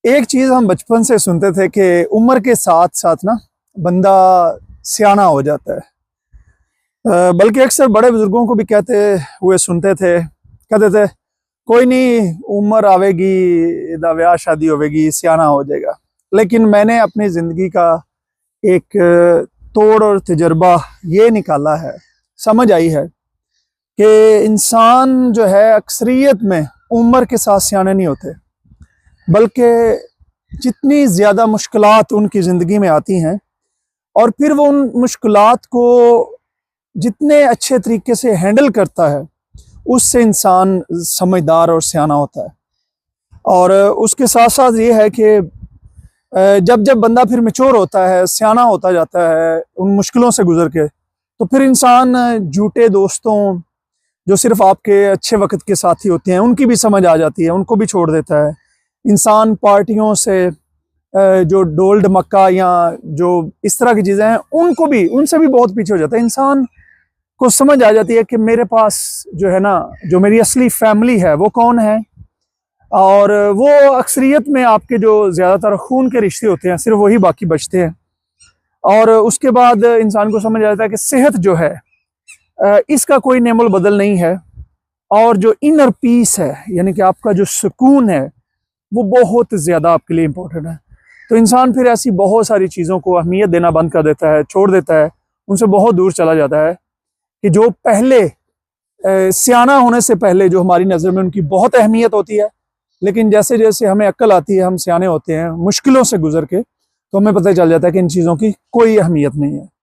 एक चीज हम बचपन से सुनते थे कि उम्र के साथ साथ ना बंदा सियाना हो जाता है। बल्कि अक्सर बड़े बुजुर्गों को भी कहते हुए सुनते थे, कहते थे कोई नहीं, उम्र आवेगी, दा ब्याह शादी होवेगी, सियाना हो जाएगा। लेकिन मैंने अपनी जिंदगी का एक तोड़ और तजर्बा ये निकाला है, समझ आई है कि इंसान जो है अक्सरियत में उम्र के साथ सियाने नहीं होते, बल्कि जितनी ज़्यादा मुश्किलात उनकी ज़िंदगी में आती हैं और फिर वो उन मुश्किलात को जितने अच्छे तरीके से हैंडल करता है, उससे इंसान समझदार और सियाना होता है। और उसके साथ साथ ये है कि जब जब बंदा फिर मैच्योर होता है, सियाना होता जाता है उन मुश्किलों से गुजर के, तो फिर इंसान झूठे दोस्तों, जो सिर्फ आपके अच्छे वक्त के साथी होते हैं, उनकी भी समझ आ जाती है, उनको भी छोड़ देता है। इंसान पार्टियों से, जो डोल ढमक्का या जो इस तरह की चीज़ें हैं, उनको भी, उनसे भी बहुत पीछे हो जाता है। इंसान को समझ आ जाती है कि मेरे पास जो है ना, जो मेरी असली फैमिली है वो कौन है। और वो अक्सरियत में आपके जो ज़्यादातर खून के रिश्ते होते हैं, सिर्फ वही बाकी बचते हैं। और उसके बाद इंसान को समझ आ जाता है कि सेहत जो है, इसका कोई नेमोल बदल नहीं है। और जो इनर पीस है, यानी कि आपका जो सुकून है, वो बहुत ज़्यादा आपके लिए इम्पोर्टेंट है। तो इंसान फिर ऐसी बहुत सारी चीज़ों को अहमियत देना बंद कर देता है, छोड़ देता है, उनसे बहुत दूर चला जाता है कि जो पहले सियाना होने से पहले जो हमारी नज़र में उनकी बहुत अहमियत होती है। लेकिन जैसे जैसे हमें अक्ल आती है, हम सियाने होते हैं मुश्किलों से गुजर के, तो हमें पता चल जाता है कि इन चीज़ों की कोई अहमियत नहीं है।